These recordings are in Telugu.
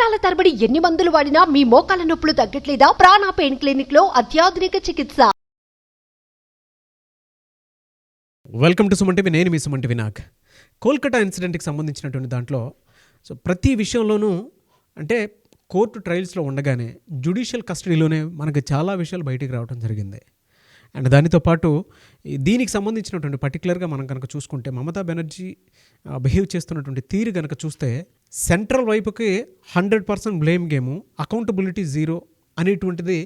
సంవత్సరాల తరబడి ఎన్ని మందులు వాడినా మీ మోకాల నొప్పులు తగ్గట్లేదా? ప్రాణ పెయిన్ క్లినిక్ లో అత్యాధునిక చికిత్స. Welcome to Suman TV. నేను మీ సుమన్ టీవీ. నాకు కోల్కతా ఇన్సిడెంట్కి సంబంధించినటువంటి దాంట్లో ప్రతి విషయంలోనూ అంటే కోర్టు ట్రయల్స్లో ఉండగానే జ్యుడిషియల్ కస్టడీలోనే మనకు చాలా విషయాలు బయటికి రావడం జరిగింది. అండ్ దానితో పాటు దీనికి సంబంధించినటువంటి పర్టికులర్గా మనం కనుక చూసుకుంటే మమతా బెనర్జీ బిహేవ్ చేస్తున్నటువంటి తీరు కనుక చూస్తే సెంట్రల్ వైపుకి 100% బ్లేమ్ గేము, అకౌంటబిలిటీ జీరో అనేటువంటిది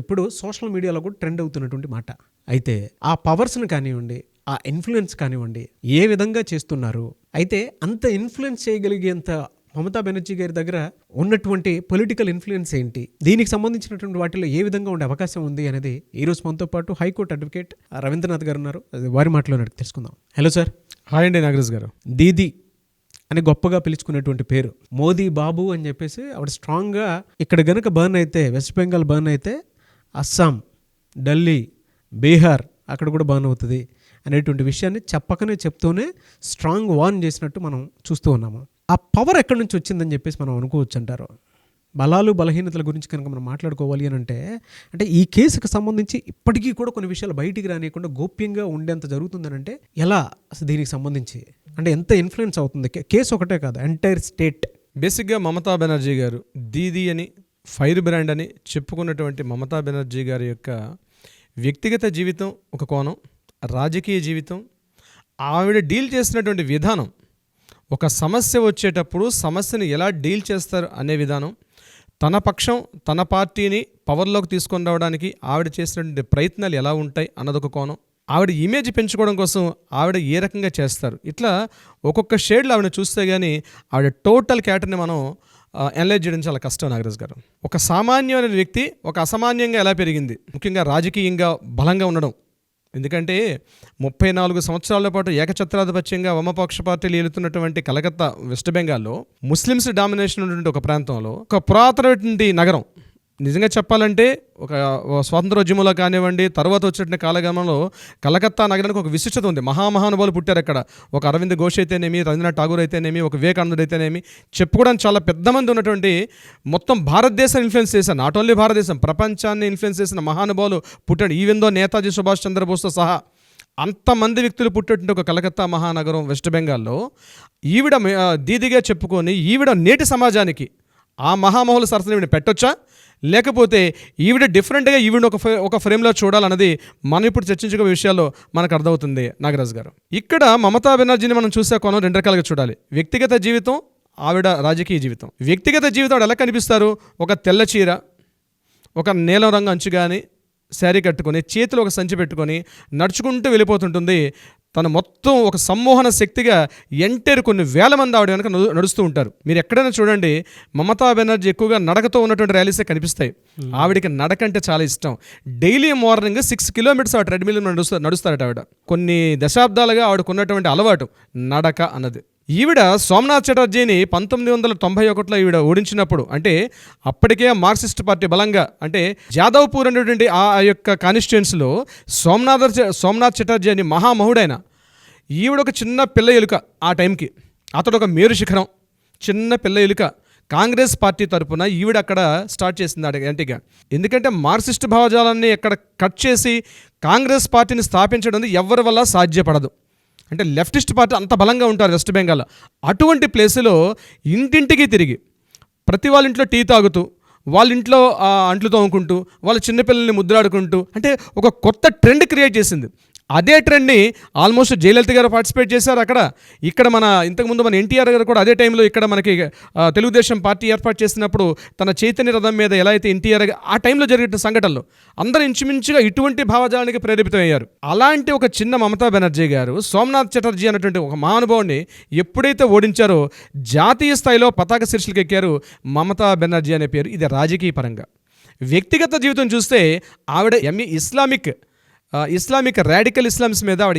ఇప్పుడు సోషల్ మీడియాలో కూడా ట్రెండ్ అవుతున్నటువంటి మాట. అయితే ఆ పవర్స్ని కానివ్వండి, ఆ ఇన్ఫ్లుయెన్స్ కానివ్వండి, ఏ విధంగా చేస్తున్నారు, అయితే అంత ఇన్ఫ్లుయెన్స్ చేయగలిగేంత మమతా బెనర్జీ గారి దగ్గర ఉన్నటువంటి పొలిటికల్ ఇన్ఫ్లుయెన్స్ ఏంటి, దీనికి సంబంధించినటువంటి వాటిలో ఏ విధంగా ఉండే అవకాశం ఉంది అనేది ఈరోజు మనతో పాటు హైకోర్టు అడ్వకేట్ రవీంద్రనాథ్ గారు ఉన్నారు. వారి మాటలో తెలుసుకుందాం. Hello sir. హాయ్ అండి నాగరాజ్ గారు. దీదీ అని గొప్పగా పిలుచుకునేటువంటి పేరు, మోదీ బాబు అని చెప్పేసి ఆవిడ స్ట్రాంగ్గా ఇక్కడ గనక బర్న్ అయితే, వెస్ట్ బెంగాల్ బర్న్ అయితే అస్సాం, ఢిల్లీ, బీహార్ అక్కడ కూడా బర్న్ అవుతుంది అనేటువంటి విషయాన్ని చెప్పకనే చెప్తూనే స్ట్రాంగ్ వార్న్ చేసినట్టు మనం చూస్తూ ఉన్నాము. ఆ పవర్ ఎక్కడి నుంచి వచ్చిందని చెప్పేసి మనం అనుకోవచ్చు అంటారు. బలాలు బలహీనతల గురించి కనుక మనం మాట్లాడుకోవాలి అని అంటే ఈ కేసుకు సంబంధించి ఇప్పటికీ కూడా కొన్ని విషయాలు బయటికి రానియకుండా గోప్యంగా ఉండేంత జరుగుతుందని అంటే ఎలా అసలు దీనికి సంబంధించి అంటే ఎంత ఇన్ఫ్లుయెన్స్ అవుతుంది? కేసు ఒకటే కాదు, ఎంటైర్ స్టేట్. బేసిక్గా మమతా బెనర్జీ గారు దీదీ అని, ఫైర్ బ్రాండ్ అని చెప్పుకున్నటువంటి మమతా బెనర్జీ గారి యొక్క వ్యక్తిగత జీవితం ఒక కోణం, రాజకీయ జీవితం, ఆవిడ డీల్ చేసినటువంటి విధానం, ఒక సమస్య వచ్చేటప్పుడు సమస్యని ఎలా డీల్ చేస్తారు అనే విధానం, తన పక్షం తన పార్టీని పవర్లోకి తీసుకొని రావడానికి ఆవిడ చేసినటువంటి ప్రయత్నాలు ఎలా ఉంటాయి అన్నదొక కోణం, ఆవిడ ఇమేజ్ పెంచుకోవడం కోసం ఆవిడ ఏ రకంగా చేస్తారు, ఇట్లా ఒక్కొక్క షేడ్లో ఆవిడ చూస్తే కానీ ఆవిడ టోటల్ క్యారెక్టర్ని మనం అనలైజ్ చేయడం చాలా కష్టం నాగరాజ్ గారు. ఒక సామాన్యమైన వ్యక్తి ఒక అసామాన్యంగా ఎలా పెరిగింది, ముఖ్యంగా రాజకీయంగా బలంగా ఉండడం. ఎందుకంటే 34 సంవత్సరాల పాటు ఏకఛత్రాధిపత్యంగా వామపక్ష పార్టీలు ఏలుతున్నటువంటి కలకత్తా వెస్ట్ బెంగాల్లో ముస్లిమ్స్ డామినేషన్ ఉన్నటువంటి ఒక ప్రాంతంలో ఒక పురాతనటువంటి నగరం. నిజంగా చెప్పాలంటే ఒక స్వాతంత్రోద్యమంలో కానివ్వండి, తర్వాత వచ్చిన కాలగమనంలో కలకత్తా నగరానికి ఒక విశిష్టత ఉంది. మహామహానుభావులు పుట్టారు అక్కడ. ఒక అరవింద్ ఘోష్ అయితేనేమి, రవీంద్రనాథ్ ఠాగూర్ అయితేనేమి, ఒక వివేకానందుడు అయితేనేమి, చెప్పుకోవడానికి చాలా పెద్ద మంది ఉన్నటువంటి, మొత్తం భారతదేశాన్ని ఇన్ఫ్లుయెన్స్ చేశారు. నాట్ ఓన్లీ భారతదేశం, ప్రపంచాన్ని ఇన్ఫ్లుయెన్స్ చేసిన మహానుభావులు పుట్టాడు. ఈవెన్ దో నేతాజీ సుభాష్ చంద్రబోస్తో సహా అంతమంది వ్యక్తులు పుట్టేటువంటి ఒక కలకత్తా మహానగరం వెస్ట్ బెంగాల్లో ఈవిడ దీదిగా చెప్పుకొని ఈవిడ నేటి సమాజానికి ఆ మహామహుల సరసన ఈవిడ పెట్టొచ్చా, లేకపోతే ఈవిడ డిఫరెంట్గా ఈవిడ ఒక ఫ్రేమ్లో చూడాలన్నది మనం ఇప్పుడు చర్చించుకునే విషయాల్లో మనకు అర్థమవుతుంది నాగరాజ్ గారు. ఇక్కడ మమతా బెనర్జీని మనం చూసే కోణం రెండు రకాలుగా చూడాలి. వ్యక్తిగత జీవితం, ఆవిడ రాజకీయ జీవితం. వ్యక్తిగత జీవితం ఆవిడ ఎలా కనిపిస్తారు? ఒక తెల్ల చీర, ఒక నీలం రంగు అంచు కానీ శారీ కట్టుకొని, చేతిలో ఒక సంచి పెట్టుకొని నడుచుకుంటూ వెళ్ళిపోతుంటుంది. తను మొత్తం ఒక సమ్మోహన శక్తిగా ఎంటైర్ కొన్ని వేల మంది ఆవిడ వెనక నడుస్తూ ఉంటారు. మీరు ఎక్కడైనా చూడండి, మమతా బెనర్జీ ఎక్కువగా నడకతో ఉన్నటువంటి ర్యాలీసే కనిపిస్తాయి. ఆవిడకి నడక అంటే చాలా ఇష్టం. డైలీ మార్నింగ్ 6 కిలోమీటర్స్ ఆ ట్రెడ్మిల్ నడుస్తారట ఆవిడ. కొన్ని దశాబ్దాలుగా ఆవిడకు ఉన్నటువంటి అలవాటు నడక అన్నది. ఈవిడ సోమనాథ్ చటర్జీని 1991లో ఈవిడ ఓడించినప్పుడు, అంటే అప్పటికే మార్క్సిస్ట్ పార్టీ బలంగా, అంటే జాదవ్పూర్ అనేటువంటి ఆ యొక్క కాన్స్టిట్యుయెన్సీలో సోమనాథ్ చటర్జీ అని మహామహుడైన ఈవిడ ఒక చిన్న పిల్ల ఎలుక. ఆ టైంకి అతడు ఒక మేరు శిఖరం, చిన్న పిల్ల ఎలుక. కాంగ్రెస్ పార్టీ తరఫున ఈవిడ అక్కడ స్టార్ట్ చేసింది యాంటీగా. ఎందుకంటే మార్క్సిస్ట్ భావజాలాన్ని అక్కడ కట్ చేసి కాంగ్రెస్ పార్టీని స్థాపించడం ఎవరి వల్ల సాధ్యపడదు. అంటే లెఫ్టిస్ట్ పార్టీ అంత బలంగా ఉంటారు వెస్ట్ బెంగాల్లో. అటువంటి ప్లేసులో ఇంటింటికి తిరిగి, ప్రతి వాళ్ళ ఇంట్లో టీ తాగుతూ, వాళ్ళ ఇంట్లో అంట్లు తోముకుంటూ, వాళ్ళ చిన్నపిల్లల్ని ముద్రాడుకుంటూ, అంటే ఒక కొత్త ట్రెండ్ క్రియేట్ చేసింది. అదే ట్రెండ్ని ఆల్మోస్ట్ జయలలిత గారు పార్టిసిపేట్ చేశారు అక్కడ. ఇక్కడ ఇంతకుముందు మన ఎన్టీఆర్ గారు కూడా అదే టైంలో ఇక్కడ మనకి తెలుగుదేశం పార్టీ ఏర్పాటు చేసినప్పుడు తన చైతన్య రథం మీద ఎలా అయితే ఎన్టీఆర్ ఆ టైంలో జరిగిన సంఘటనలు అందరూ ఇంచుమించుగా ఇటువంటి భావజాలానికి ప్రేరేపితమయ్యారు. అలాంటి ఒక చిన్న మమతా బెనర్జీ గారు సోమనాథ్ చటర్జీ అనేటువంటి ఒక మహానుభావుని ఎప్పుడైతే ఓడించారో జాతీయ స్థాయిలో పతాక శీర్షికలు ఎక్కారు మమతా బెనర్జీ అనే పేరు. ఇది రాజకీయ పరంగా. వ్యక్తిగత జీవితం చూస్తే ఆవిడ ఇస్లామిక్ రాడికల్ ఇస్లామ్స్ మీద ఆవిడ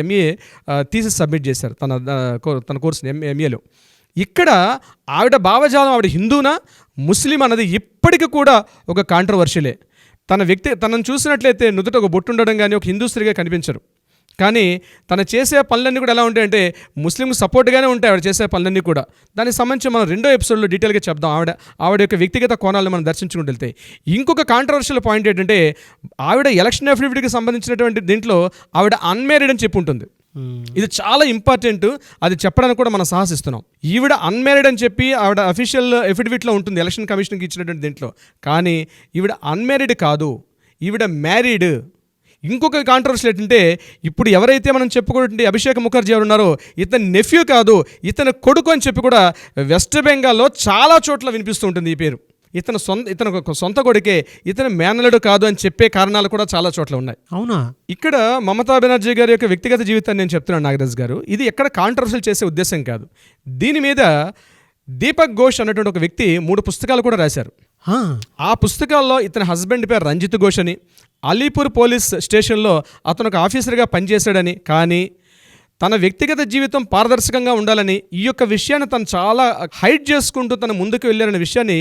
ఎంఏ థీసిస్ సబ్మిట్ చేశారు తన కోర్సుని ఎంఏలో. ఇక్కడ ఆవిడ భావజాలం, ఆవిడ హిందూనా ముస్లిం అన్నది ఇప్పటికీ కూడా ఒక కాంట్రవర్షియలే. తనను చూసినట్లయితే నుదుట ఒక బొట్టు ఉండడం కానీ ఒక హిందూ స్త్రీగా కనిపించరు. కానీ తను చేసే పనులన్నీ కూడా ఎలా ఉంటాయంటే ముస్లింకు సపోర్ట్గానే ఉంటాయి ఆవిడ చేసే పనులన్నీ కూడా. దానికి సంబంధించి మనం రెండో ఎపిసోడ్లో డీటెయిల్గా చెప్దాం. ఆవిడ యొక్క వ్యక్తిగత కోణాలను మనం దర్శించుకుంటూ వెళ్తే ఇంకొక కాంట్రవర్షియల్ పాయింట్ ఏంటంటే ఆవిడ ఎలక్షన్ అఫిడవిట్కి సంబంధించినటువంటి దీంట్లో ఆవిడ అన్మ్యారీడ్ అని చెప్పి ఉంటుంది. ఇది చాలా ఇంపార్టెంట్, అది చెప్పడానికి కూడా మనం సాహసిస్తున్నాం. ఈవిడ అన్మ్యారీడ్ అని చెప్పి ఆవిడ అఫీషియల్ ఎఫిడవిట్లో ఉంటుంది ఎలక్షన్ కమిషన్కి ఇచ్చినటువంటి దీంట్లో. కానీ ఈవిడ అన్మ్యారీడ్ కాదు, ఈవిడ మ్యారీడ్. ఇంకొక కాంట్రవర్సీ ఏంటంటే ఇప్పుడు ఎవరైతే మనం చెప్పుకున్నటువంటి అభిషేక్ ముఖర్జీ ఎవరు ఉన్నారో ఇతని నెఫ్యూ కాదు, ఇతని కొడుకు అని చెప్పి కూడా వెస్ట్ బెంగాల్లో చాలా చోట్ల వినిపిస్తూ ఉంటుంది ఈ పేరు. ఇతను సొంత కొడుకే, ఇతను మేనలుడు కాదు అని చెప్పే కారణాలు కూడా చాలా చోట్ల ఉన్నాయి. అవునా? ఇక్కడ మమతా బెనర్జీ గారి యొక్క వ్యక్తిగత జీవితాన్ని నేను చెప్తున్నాను నాగరాజ్ గారు. ఇది ఎక్కడ కాంట్రవర్సీలు చేసే ఉద్దేశం కాదు. దీని మీద దీపక్ ఘోష్ అన్నటువంటి ఒక వ్యక్తి 3 పుస్తకాలు కూడా రాశారు. ఆ పుస్తకాల్లో ఇతని హస్బెండ్ పేరు రంజిత్ ఘోష్ అని, అలీపూర్ పోలీస్ స్టేషన్లో అతను ఒక ఆఫీసర్గా పనిచేశాడని, కానీ తన వ్యక్తిగత జీవితం పారదర్శకంగా ఉండాలని ఈ యొక్క విషయాన్ని తను చాలా హైడ్ చేసుకుంటూ తను ముందుకు వెళ్ళారనే విషయాన్ని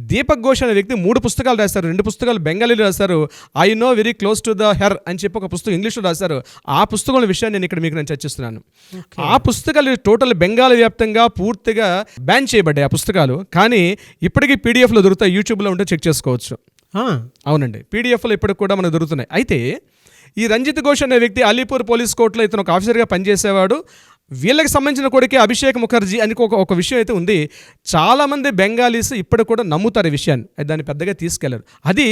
దీపక్ ఘోష్ అనే వ్యక్తి 3 పుస్తకాలు రాశారు. 2 పుస్తకాలు బెంగాలీలో రాశారు. I know very close to the her అని చెప్పి ఒక పుస్తకం ఇంగ్లీష్లో రాశారు. ఆ పుస్తకాల విషయాన్ని నేను ఇక్కడ మీకు చర్చిస్తున్నాను. ఆ పుస్తకాలు టోటల్ బెంగాల్ వ్యాప్తంగా పూర్తిగా బ్యాన్ చేయబడ్డాయి ఆ పుస్తకాలు. కానీ ఇప్పటికీ పీడిఎఫ్లో దొరుకుతాయి, యూట్యూబ్లో ఉంటే చెక్ చేసుకోవచ్చు. అవునండి, పీడిఎఫ్లో ఇప్పటికి కూడా మనకు దొరుకుతున్నాయి. అయితే ఈ రంజిత్ ఘోష్ అనే వ్యక్తి అలీపూర్ పోలీస్ కోర్టులో ఇతను ఒక ఆఫీసర్గా పనిచేసేవాడు. వీళ్ళకి సంబంధించిన కొడుకే అభిషేక్ ముఖర్జీ అని ఒక విషయం అయితే ఉంది. చాలామంది బెంగాలీస్ ఇప్పటికి కూడా నమ్ముతారు ఈ విషయాన్ని, దాన్ని పెద్దగా తీసుకెళ్లరు. అది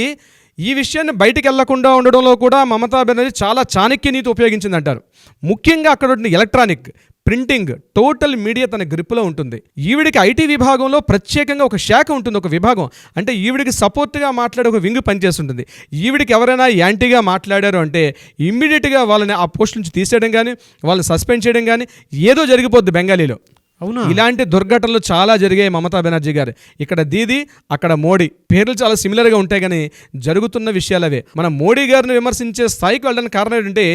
ఈ విషయాన్ని బయటికి వెళ్లకుండా ఉండడంలో కూడా మమతా బెనర్జీ చాలా చాణక్య నీతి ఉపయోగించింది అంటారు. ముఖ్యంగా అక్కడ ఉన్న ఎలక్ట్రానిక్ ప్రింటింగ్ టోటల్ మీడియా తన గ్రిప్లో ఉంటుంది. ఈవిడికి ఐటీ విభాగంలో ప్రత్యేకంగా ఒక శాఖ ఉంటుంది, ఒక విభాగం. అంటే ఈవిడికి సపోర్ట్గా మాట్లాడే ఒక వింగ్ పనిచేస్తుంటుంది. ఈవిడికి ఎవరైనా యాంటీగా మాట్లాడారు అంటే ఇమ్మీడియట్గా వాళ్ళని ఆ పోస్ట్ నుంచి తీసేయడం కానీ, వాళ్ళని సస్పెండ్ చేయడం కానీ ఏదో జరిగిపోద్ది బెంగాలీలో. అవునా? ఇలాంటి దుర్ఘటనలు చాలా జరిగాయి మమతా బెనర్జీ గారు. ఇక్కడ దీది, అక్కడ మోడీ, పేర్లు చాలా సిమిలర్గా ఉంటాయి కానీ జరుగుతున్న విషయాలు అవే. మనం మోడీ గారిని విమర్శించే స్థాయికి వెళ్ళడానికి కారణం ఏంటంటే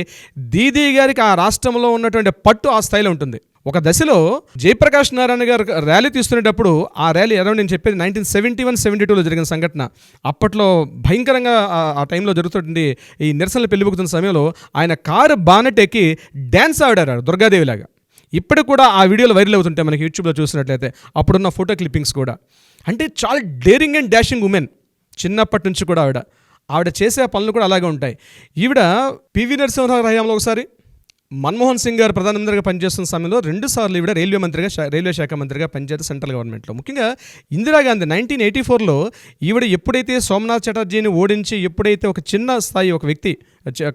దీదీ గారికి ఆ రాష్ట్రంలో ఉన్నటువంటి పట్టు ఆ స్థాయిలో ఉంటుంది. ఒక దశలో జయప్రకాష్ నారాయణ గారు ర్యాలీ తీస్తున్నప్పుడు, ఆ ర్యాలీ అరౌండ్ నేను చెప్పేది 1971-72లో జరిగిన సంఘటన. అప్పట్లో భయంకరంగా ఆ టైంలో జరుగుతుంది ఈ నిరసనలు పెళ్లిబుకుతున్న సమయంలో ఆయన కారు బానెట్ ఎక్కి డ్యాన్స్ ఆడారు దుర్గాదేవిలాగా. ఇప్పుడు కూడా ఆ వీడియోలు వైరల్ అవుతుంటాయి మనకి యూట్యూబ్లో చూసినట్లయితే, అప్పుడున్న ఫోటో క్లిప్పింగ్స్ కూడా. అంటే చాలా డేరింగ్ అండ్ డాషింగ్ ఉమెన్ చిన్నప్పటి నుంచి కూడా ఆవిడ చేసే పనులు కూడా అలాగే ఉంటాయి. ఈవిడ పివి నరసింహరావు హయాంలో ఒకసారి, మన్మోహన్ సింగ్ గారు ప్రధానమంత్రిగా పనిచేస్తున్న సమయంలో 2 సార్లు ఈవిడ రైల్వే శాఖ మంత్రిగా పనిచేస్తే సెంట్రల్ గవర్నమెంట్లో. ముఖ్యంగా ఇందిరాగాంధీ 1984లో ఈవిడ ఎప్పుడైతే సోమనాథ్ చటర్జీని ఓడించి, ఎప్పుడైతే ఒక చిన్న స్థాయి ఒక వ్యక్తి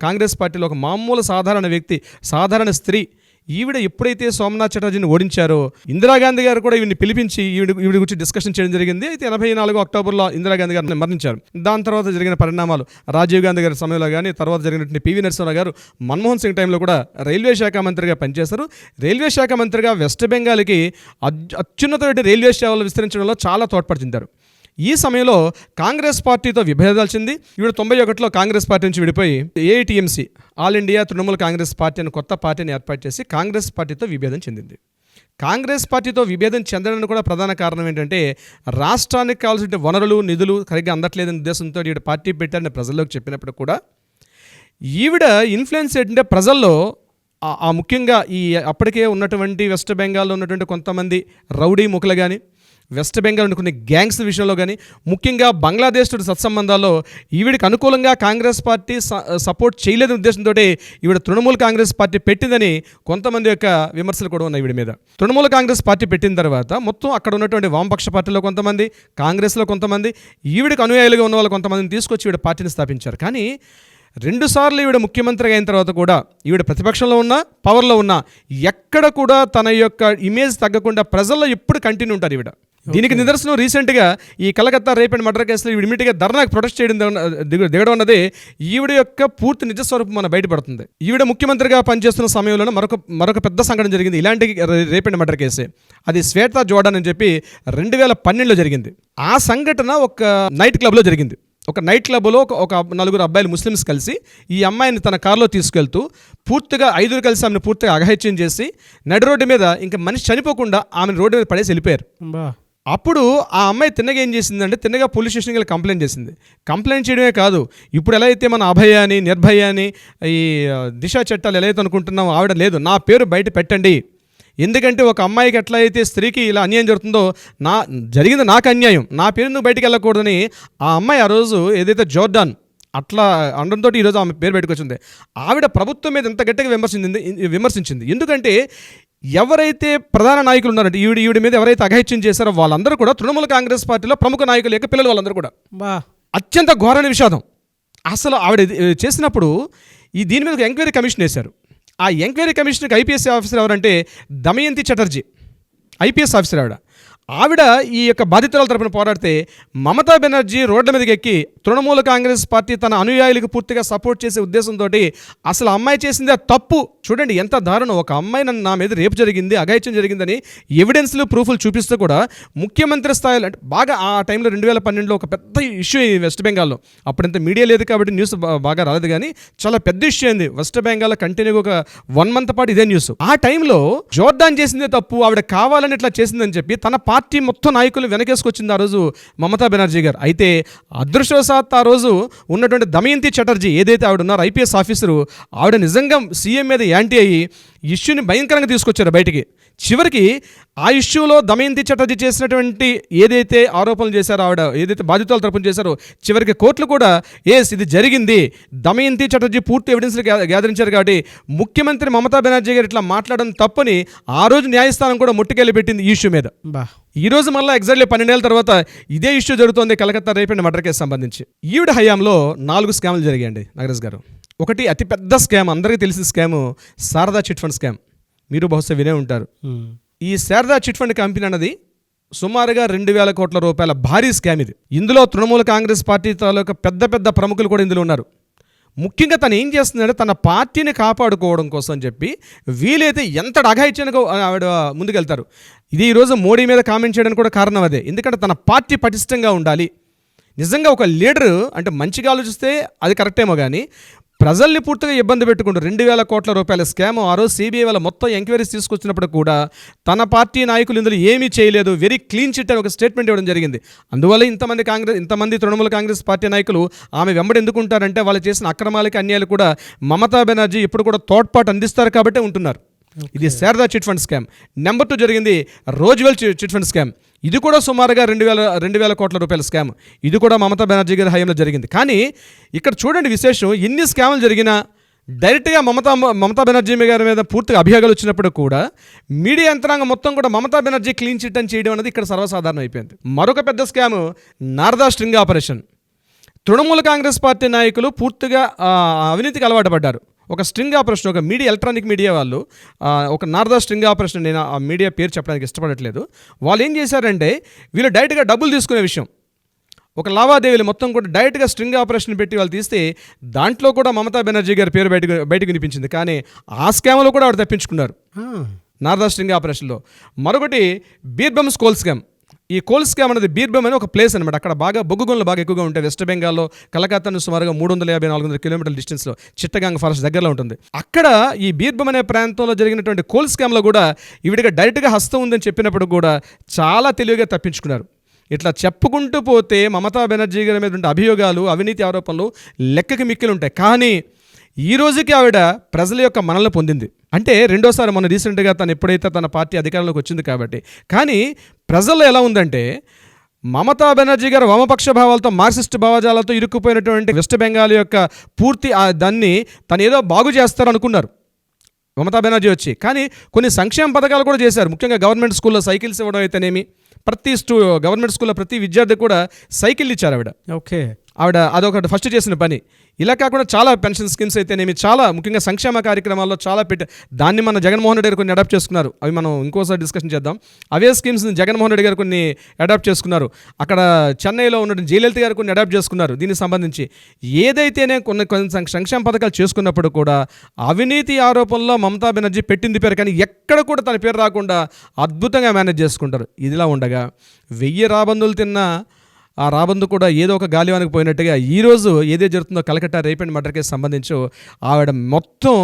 కాంగ్రెస్ పార్టీలో ఒక మామూలు సాధారణ వ్యక్తి, సాధారణ స్త్రీ, ఈవిడ ఎప్పుడైతే సోమనాథ్ చటర్జీని ఓడించారో ఇందిరాగాంధీ గారు కూడా ఈవిని పిలిపించి ఈవిడ గురించి డిస్కషన్ చేయడం జరిగింది. అయితే 84 అక్టోబర్లో ఇందిరాగాంధీ గారు మరణించారు. దాని తర్వాత జరిగిన పరిణామాలు, రాజీవ్ గాంధీ గారి సమయంలో కానీ, తర్వాత జరిగినటువంటి పివి నరసింహరావు గారు మన్మోహన్ సింగ్ టైంలో కూడా రైల్వే శాఖ మంత్రిగా పనిచేశారు. రైల్వే శాఖ మంత్రిగా వెస్ట్ బెంగాల్కి అత్యున్నతమైన రైల్వే సేవలు విస్తరించడంలో చాలా తోడ్పడుతుంటారు. ఈ సమయంలో కాంగ్రెస్ పార్టీతో విభేదాలు చెంది ఈవిడ 91లో కాంగ్రెస్ పార్టీ నుంచి విడిపోయి AITMC, all India Trinamool Congress party అని కొత్త పార్టీని ఏర్పాటు చేసి కాంగ్రెస్ పార్టీతో విభేదం చెందింది. కాంగ్రెస్ పార్టీతో విభేదం చెందడానికి కూడా ప్రధాన కారణం ఏంటంటే రాష్ట్రానికి కావాల్సిన వనరులు, నిధులు సరిగ్గా అందట్లేదనే ఉద్దేశంతో ఈవిడ పార్టీ పెట్టారని ప్రజల్లోకి చెప్పినప్పుడు కూడా ఈవిడ ఇన్ఫ్లుయెన్స్ ఏంటంటే ప్రజల్లో ఆ ముఖ్యంగా ఈ అప్పటికే ఉన్నటువంటి వెస్ట్ బెంగాల్లో ఉన్నటువంటి కొంతమంది రౌడీ ముఖలు కానీ, వెస్ట్ బెంగాల్ కొన్ని గ్యాంగ్స్ విషయంలో కానీ, ముఖ్యంగా బంగ్లాదేశ్ తోటి సత్సంబంధాల్లో ఈవిడికి అనుకూలంగా కాంగ్రెస్ పార్టీ సపోర్ట్ చేయలేదనే ఉద్దేశంతో ఈవిడ తృణమూల్ కాంగ్రెస్ పార్టీ పెట్టిందని కొంతమంది యొక్క విమర్శలు కూడా ఉన్నాయి ఈవిడ మీద. తృణమూల్ కాంగ్రెస్ పార్టీ పెట్టిన తర్వాత మొత్తం అక్కడ ఉన్నటువంటి వామపక్ష పార్టీలో కొంతమంది, కాంగ్రెస్లో కొంతమంది, ఈవిడికి అనుయాయులుగా ఉన్న వాళ్ళు కొంతమందిని తీసుకొచ్చి ఈవిడ పార్టీని స్థాపించారు. కానీ 2 సార్లు ఈవిడ ముఖ్యమంత్రిగా అయిన తర్వాత కూడా ఈవిడ ప్రతిపక్షంలో ఉన్నా, పవర్లో ఉన్నా ఎక్కడ కూడా తన యొక్క ఇమేజ్ తగ్గకుండా ప్రజల్లో ఎప్పుడు కంటిన్యూ ఉంటారు ఈవిడ. దీనికి నిదర్శనం రీసెంట్గా ఈ కలకత్తా రేప్ అండ్ మర్డర్ కేసులో ఈవిడ ఇమీడియట్గా ధర్నాకు ప్రొటెస్ట్ చేయడం దిగడం అన్నది ఈవిడ యొక్క పూర్తి నిజస్వరూపం మన బయటపడుతుంది. ఈవిడ ముఖ్యమంత్రిగా పనిచేస్తున్న సమయంలోనే మరొక పెద్ద సంఘటన జరిగింది, ఇలాంటి రేప్ అండ్ మర్డర్ కేసే. అది శ్వేతా జోర్డాన్ అని చెప్పి 2012లో జరిగింది. ఆ సంఘటన ఒక నైట్ క్లబ్లో జరిగింది. ఒక నైట్ క్లబ్లో ఒక 4 అబ్బాయిలు ముస్లిమ్స్ కలిసి ఈ అమ్మాయిని తన కారులో తీసుకెళ్తూ పూర్తిగా 5 కలిసి ఆమెను పూర్తిగా అఘాయిత్యం చేసి నడి రోడ్డు మీద ఇంకా మనిషి చనిపోకుండా ఆమెను రోడ్డు మీద పడేసి వెళ్ళిపోయారు. అప్పుడు ఆ అమ్మాయి తిన్నగా ఏం చేసిందంటే తిన్నగా పోలీస్ స్టేషన్కి వెళ్ళి కంప్లైంట్ చేసింది. కంప్లైంట్ చేయడమే కాదు, ఇప్పుడు ఎలా అయితే మన అభయ అని నిర్భయ అని ఈ దిశ చట్టాలు ఎలా అయితే అనుకుంటున్నామో ఆవిడ లేదు, నా పేరు బయట పెట్టండి. ఎందుకంటే ఒక అమ్మాయికి ఎట్లా అయితే స్త్రీకి ఇలా అన్యాయం జరుగుతుందో జరిగింది నాకు అన్యాయం, నా పేరు నువ్వు బయటికి వెళ్ళకూడదని ఆ అమ్మాయి ఆ రోజు ఏదైతే జోర్డాన్ అట్లా అనడంతో ఈరోజు ఆమె పేరు బయటకు ఆవిడ ప్రభుత్వం మీద ఎంత గట్టిగా విమర్శించింది. ఎందుకంటే ఎవరైతే ప్రధాన నాయకులు ఉన్నారంటే ఈవిడ మీద ఎవరైతే అఘాయిత్యం చేశారో వాళ్ళందరూ కూడా తృణమూల కాంగ్రెస్ పార్టీలో ప్రముఖ నాయకుల యొక్క పిల్లలు, వాళ్ళందరూ కూడా అత్యంత ఘోరమైన విషాదం. అసలు ఆవిడ చేసినప్పుడు దీని మీద ఎంక్వైరీ కమిషన్ వేశారు. ఆ ఎంక్వైరీ కమిషన్కి ఐపీఎస్ ఆఫీసర్ ఎవరంటే దమయంతి చటర్జీ, ఐపీఎస్ ఆఫీసర్ ఆవిడ ఈ యొక్క బాధితురాల తరపున పోరాడితే మమతా బెనర్జీ రోడ్ల మీదకి ఎక్కి తృణమూల కాంగ్రెస్ పార్టీ తన అనుయాయులకు పూర్తిగా సపోర్ట్ చేసే ఉద్దేశంతో అసలు అమ్మాయి చేసిందే తప్పు. చూడండి ఎంత దారుణం, ఒక అమ్మాయి నా మీద రేపు జరిగింది, అఘాయిత్యం జరిగిందని ఎవిడెన్స్లు ప్రూఫ్లు చూపిస్తూ కూడా ముఖ్యమంత్రి స్థాయిలో అంటే బాగా ఆ టైంలో 2012లో ఒక పెద్ద ఇష్యూ వెస్ట్ బెంగాల్లో. అప్పుడంత మీడియా లేదు కాబట్టి న్యూస్ బాగా రాలేదు, కానీ చాలా పెద్ద ఇష్యూ అయింది వెస్ట్ బెంగాల్లో. కంటిన్యూగా ఒక 1 month పాటు ఇదే న్యూస్. ఆ టైంలో జోర్డాన్ చేసిందే తప్పు, ఆవిడ కావాలని ఇట్లా చేసిందని చెప్పి తన పార్టీ మొత్తం నాయకులు వెనకేసుకొచ్చింది ఆ రోజు మమతా బెనర్జీ గారు. అయితే అదృష్టవశాత్ ఆ రోజు ఉన్నటువంటి దమయంతి చటర్జీ ఏదైతే ఆవిడ ఉన్నారో ఐపీఎస్ ఆఫీసరు, ఆవిడ నిజంగా సీఎం మీద యాంటీ అయ్యి ఇష్యూని భయంకరంగా తీసుకొచ్చారు బయటికి. చివరికి ఆ ఇష్యూలో దమయంతి చటర్జీ చేసినటువంటి ఏదైతే ఆరోపణలు చేశారో, ఆవిడ ఏదైతే బాధితుల తరపున చేశారో, చివరికి కోర్టులు కూడా ఇది జరిగింది, దమయంతి చటర్జీ పూర్తి ఎవిడెన్స్లు గ్యాదరించారు కాబట్టి ముఖ్యమంత్రి మమతా బెనర్జీ గారు ఇట్లా మాట్లాడడం తప్పని ఆ రోజు న్యాయస్థానం కూడా ముట్టుకెళ్ళి పెట్టింది ఈ ఇష్యూ మీద. ఈ రోజు మళ్ళీ ఎగ్జాక్ట్లీ 12 ఏళ్ళ తర్వాత ఇదే ఇష్యూ జరుగుతోంది Calcutta rape and murder case సంబంధించి. ఈవిడ హయాంలో 4 స్కామ్లు జరిగాయండి నాగరాజ్ గారు. ఒకటి అతిపెద్ద స్కామ్, అందరికీ తెలిసిన scam Sharada chit fund scam. మీరు బహుశా వినే ఉంటారు. ఈ శారదా చిట్ ఫండ్ కంపెనీ అన్నది సుమారుగా 2,000 కోట్ల రూపాయల భారీ స్కామ్ ఇది. ఇందులో తృణమూల కాంగ్రెస్ పార్టీ తాలూకా పెద్ద పెద్ద ప్రముఖులు కూడా ఇందులో ఉన్నారు. ముఖ్యంగా తను ఏం చేస్తుందంటే తన పార్టీని కాపాడుకోవడం కోసం చెప్పి వీలైతే ఎంత అఘాయిత్యానికి ఆవిడ ముందుకెళ్తారు. ఇది ఈరోజు మోడీ మీద కామెంట్ చేయడానికి కూడా కారణం అదే. ఎందుకంటే తన పార్టీ పటిష్టంగా ఉండాలి. నిజంగా ఒక లీడరు అంటే మంచిగా ఆలోచిస్తే అది కరెక్టేమో, కానీ ప్రజల్ని పూర్తిగా ఇబ్బంది పెట్టుకుంటూ 2,000 కోట్ల రూపాయల స్కామ్ ఆ రోజు సిబిఐ వాళ్ళ మొత్తం ఎంక్వైరీస్ తీసుకొచ్చినప్పుడు కూడా తన పార్టీ నాయకులు ఇందులో ఏమీ చేయలేదు, వెరీ క్లీన్ చిట్ అని ఒక స్టేట్మెంట్ ఇవ్వడం జరిగింది. అందువల్ల ఇంతమంది తృణమూల కాంగ్రెస్ పార్టీ నాయకులు ఆమె వెంబడి ఎందుకుంటారంటే వాళ్ళు చేసిన అక్రమాలకి అన్యాయాలు కూడా మమతా బెనర్జీ ఎప్పుడు కూడా తోడ్పాటు అందిస్తారు కాబట్టి ఉంటున్నారు. ఇది Sharada chit fund scam. Number 2 జరిగింది రోజ్వెల్ చిట్ ఫండ్ స్కామ్. ఇది కూడా సుమారుగా 2,000 కోట్ల రూపాయల స్కామ్. ఇది కూడా మమతా బెనర్జీ గారి హయాంలో జరిగింది. కానీ ఇక్కడ చూడండి విశేషం, ఎన్ని స్కామ్లు జరిగినా డైరెక్ట్గా మమతా బెనర్జీ గారి మీద పూర్తిగా అభియోగాలు వచ్చినప్పుడు కూడా మీడియా యంత్రాంగం మొత్తం కూడా మమతా బెనర్జీ క్లీన్ చిట్ అని చేయడం అనేది ఇక్కడ సర్వసాధారణం అయిపోయింది. మరొక పెద్ద scam Narada string operation. Trinamool Congress party నాయకులు పూర్తిగా అవినీతికి అలవాటు పడ్డారు. ఒక స్ట్రింగ్ ఆపరేషన్, ఒక ఎలక్ట్రానిక్ మీడియా వాళ్ళు ఒక నారదా స్ట్రింగ్ ఆపరేషన్, నేను ఆ మీడియా పేరు చెప్పడానికి ఇష్టపడట్లేదు, వాళ్ళు ఏం చేశారంటే వీళ్ళు డైరెక్ట్గా డబ్బులు తీసుకునే విషయం, ఒక లావాదేవీలు మొత్తం కూడా డైరెక్ట్గా స్ట్రింగ్ ఆపరేషన్ పెట్టి వాళ్ళు తీస్తే దాంట్లో కూడా మమతా బెనర్జీ గారి పేరు బయటకు వినిపించింది. కానీ ఆ స్కామ్లో కూడా ఆవిడ తప్పించుకున్నారు నారదా స్ట్రింగ్ ఆపరేషన్లో. మరొకటి బీర్బమ్స్ కోల్ స్కామ్. ఈ కోల్ స్కామ్ అనేది బీర్బమ్ అని ఒక ప్లేస్ అనమాట. అక్కడ బాగా బొగ్గు గనులు బాగా ఎక్కువగా ఉంటాయి. వెస్ట్ బెంగాల్లో కలకత్తా నుంచి సుమారుగా 350-400 కిలోమీటర్ల డిస్టెన్స్లో చిట్టగాంగ్ ఫారెస్ట్ దగ్గరలో ఉంటుంది. అక్కడ ఈ బీర్బమ్ అనే ప్రాంతంలో జరిగినటువంటి కోల్ స్కామ్లో కూడా ఈవిడిగా డైరెక్ట్గా హస్తం ఉందని చెప్పినప్పుడు కూడా చాలా తెలివిగా తప్పించుకున్నారు. ఇట్లా చెప్పుకుంటూ పోతే మమతా బెనర్జీ గారి మీద ఉండే అభియోగాలు, అవినీతి ఆరోపణలు లెక్కకి మిక్కిలు ఉంటాయి. కానీ ఈ రోజుకి ఆవిడ ప్రజల యొక్క మనల్ని పొందింది. అంటే రెండోసారి మొన్న రీసెంట్గా తను ఎప్పుడైతే తన పార్టీ అధికారంలోకి వచ్చింది కాబట్టి. కానీ ప్రజల్లో ఎలా ఉందంటే మమతా బెనర్జీ గారు వామపక్ష భావాలతో, మార్క్సిస్ట్ భావజాలతో ఇరుక్కుపోయినటువంటి వెస్ట్ బెంగాల్ యొక్క పూర్తి దాన్ని తను ఏదో బాగు చేస్తారు అనుకున్నారు మమతా బెనర్జీ వచ్చి. కానీ కొన్ని సంక్షేమ పథకాలు కూడా చేశారు. ముఖ్యంగా గవర్నమెంట్ స్కూల్లో సైకిల్స్ ఇవ్వడం అయితేనేమి, గవర్నమెంట్ స్కూల్లో ప్రతి విద్యార్థి కూడా సైకిల్ ఇచ్చారు ఆవిడ. ఓకే, ఆవిడ అదొకటి ఫస్ట్ చేసిన పని. ఇలా కాకుండా చాలా పెన్షన్ స్కీమ్స్ అయితేనేమి, చాలా ముఖ్యంగా సంక్షేమ కార్యక్రమాల్లో చాలా దాన్ని మన జగన్మోహన్ రెడ్డి గారు కొన్ని అడాప్ట్ చేసుకున్నారు. అవి మనం ఇంకోసారి డిస్కషన్ చేద్దాం. అవే స్కీమ్స్ని జగన్మోహన్ రెడ్డి గారు కొన్ని అడాప్ట్ చేసుకున్నారు. అక్కడ చెన్నైలో ఉన్న జయలలిత గారు కొన్ని అడాప్ట్ చేసుకున్నారు. దీనికి సంబంధించి ఏదైతేనే కొన్ని సంక్షేమ పథకాలు చేసుకున్నప్పుడు కూడా అవినీతి ఆరోపణలో మమతా బెనర్జీ పెట్టింది పేరు, కానీ ఎక్కడ కూడా తన పేరు రాకుండా అద్భుతంగా మేనేజ్ చేసుకుంటారు. ఇదిలా ఉండగా 1000 రాబందులు తిన్న ఆ రాబందు కూడా ఏదో ఒక గాలివానికి పోయినట్టుగా ఈరోజు ఏదే జరుగుతుందో Calcutta rape and murder case సంబంధించి ఆవిడ మొత్తం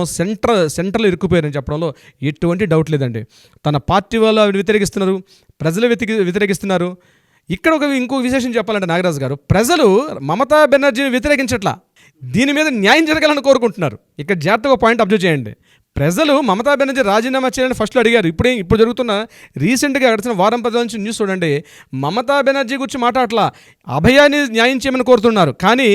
సెంటర్లో ఇరుక్కుపోయారని చెప్పడంలో ఎటువంటి డౌట్ లేదండి. తన పార్టీ వాళ్ళు ఆవిడ వ్యతిరేకిస్తున్నారు, ప్రజలు వ్యతిరేకిస్తున్నారు. ఇక్కడ ఇంకో విశేషం చెప్పాలంటే నాగరాజు గారు, ప్రజలు మమతా బెనర్జీని వ్యతిరేకించట్లా, దీని మీద న్యాయం జరగాలని కోరుకుంటున్నారు. ఇక్కడ జాగ్రత్తగా పాయింట్ అబ్జర్వ్ చేయండి. ప్రజలు మమతా బెనర్జీ రాజీనామా చేయాలని ఫస్ట్లో అడిగారు. ఇప్పుడు జరుగుతున్న రీసెంట్గా గడిచిన వారం 10 నుంచి న్యూస్ చూడండి, మమతా బెనర్జీ గురించి మాట్లాడట్లా, అభయాన్ని న్యాయం చేయమని కోరుతున్నారు. కానీ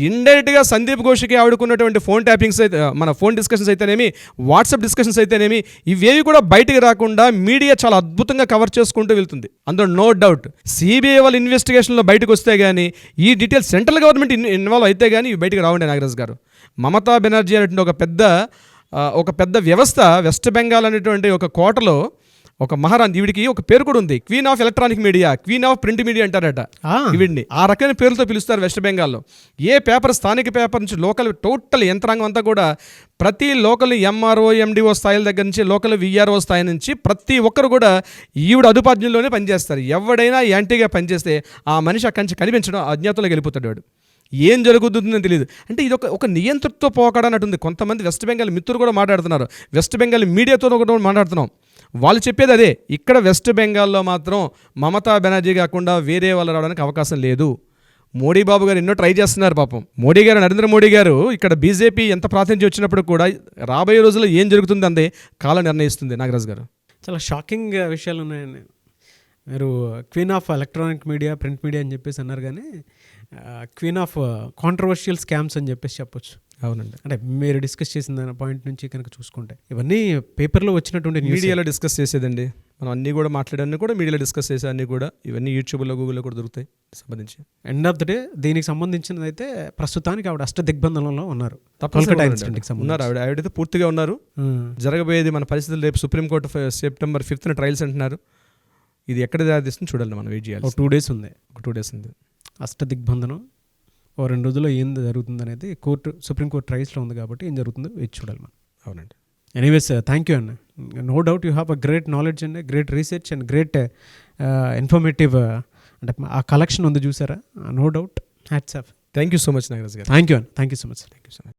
ఇండైరెక్ట్గా సందీప్ ఘోష్కి ఆడుకున్నటువంటి ఫోన్ ట్యాపింగ్స్ అయితే, మన ఫోన్ డిస్కషన్స్ అయితేనేమి, వాట్సాప్ డిస్కషన్స్ అయితేనేమి, ఇవేవి కూడా బయటికి రాకుండా మీడియా చాలా అద్భుతంగా కవర్ చేసుకుంటూ వెళ్తుంది. అందులో నో డౌట్ సిబిఐ వాళ్ళ ఇన్వెస్టిగేషన్లో బయటకు వస్తే కానీ, ఈ డీటెయిల్స్ సెంట్రల్ గవర్నమెంట్ ఇన్వాల్వ్ అయితే కానీ ఇవి బయటికి రావండి నాగరాజ్ గారు. మమతా బెనర్జీ అనేటువంటి ఒక పెద్ద వ్యవస్థ వెస్ట్ బెంగాల్ అనేటువంటి ఒక కోటలో ఒక మహారాణి, ఈవిడికి ఒక పేరు కూడా ఉంది, queen of electronic media, queen of print media అంటారట ఈవిడిని. ఆ రకమైన పేరుతో పిలుస్తారు వెస్ట్ బెంగాల్లో. ఏ పేపర్, స్థానిక పేపర్ నుంచి లోకల్ టోటల్ యంత్రాంగం అంతా కూడా ప్రతి లోకల్ ఎంఆర్ఓ ఎండిఓ స్థాయిల దగ్గర నుంచి లోకల్ విఆర్ఓ స్థాయి నుంచి ప్రతి ఒక్కరు కూడా ఈవిడ అదుపాజ్యంలోనే పనిచేస్తారు. ఎవడైనా యాంటీగా పనిచేస్తే ఆ మనిషి అక్కడి నుంచి కనిపించడం, అజ్ఞాతంలోకి వెళ్ళిపోతాడు వాడు. ఏం జరుగుతుందని తెలియదు. అంటే ఇది ఒక నియంతృత్వ పోకడన్నట్టుంది. కొంతమంది వెస్ట్ బెంగాల్ మిత్రులు కూడా మాట్లాడుతున్నారు, వెస్ట్ బెంగాల్ మీడియాతో కూడా మాట్లాడుతున్నాం. వాళ్ళు చెప్పేది అదే, ఇక్కడ వెస్ట్ బెంగాల్లో మాత్రం మమతా బెనర్జీ కాకుండా వేరే వాళ్ళు రావడానికి అవకాశం లేదు. మోడీ బాబు గారు ఎన్నో ట్రై చేస్తున్నారు పాపం. మోడీ గారు, నరేంద్ర మోడీ గారు ఇక్కడ బీజేపీ ఎంత ప్రాతినిధ్యం వచ్చినప్పుడు కూడా రాబోయే రోజుల్లో ఏం జరుగుతుంది అందే కాలం నిర్ణయిస్తుంది. నాగరాజ్ గారు, చాలా షాకింగ్ విషయాలు ఉన్నాయండి. మీరు queen of electronic media, print media అని చెప్పేసి అన్నారు, కానీ క్వీన్ ఆఫ్ కాంట్రవర్షియల్ స్కామ్స్ అని చెప్పేసి చెప్పొచ్చు. అవునండి. అంటే మీరు డిస్కస్ చేసిన పాయింట్ నుంచి కనుక చూసుకుంటే ఇవన్నీ పేపర్లో వచ్చినటువంటి మీడియాలో డిస్కస్ చేసేదండి. మనం అన్నీ కూడా మాట్లాడన్నీ కూడా మీడియాలో డిస్కస్ చేసే అన్నీ కూడా ఇవన్నీ యూట్యూబ్లో, గూగుల్లో కూడా దొరుకుతాయి సంబంధించి. ఎండ్ ఆఫ్ ద డే దీనికి సంబంధించినది అయితే ప్రస్తుతానికి ఆవిడ అష్టదిగ్బంధనంలో ఉన్నారు. కోల్కతా ఇన్సిడెంట్కి ఉన్నారు ఆవిడైతే పూర్తిగా ఉన్నారు. జరగబోయేది మన పరిస్థితులు రేపు సుప్రీంకోర్టు September 5th ట్రయల్స్ అంటున్నారు. ఇది ఎక్కడ దారితీస్తుంది చూడాలి, మనం వెయిట్ చేయాలి. 2 days ఉంది. 2 days ఉంది అష్టదిగ్బంధనం. 2 రోజుల్లో ఏం జరుగుతుంది అనేది సుప్రీంకోర్టు ట్రయల్స్లో ఉంది కాబట్టి ఏం జరుగుతుందో వేచి చూడాలి మనం. అవునండి. ఎనీవేస్, థ్యాంక్ యూ అన్న. No doubt you have a great knowledge and great research and great informative, అంటే ఆ కలెక్షన్ ఉంది చూసారా, no doubt hats off. Thank you so much Nagaraj గారు. థ్యాంక్ యూ అన్న, thank you so much. Thank you so much.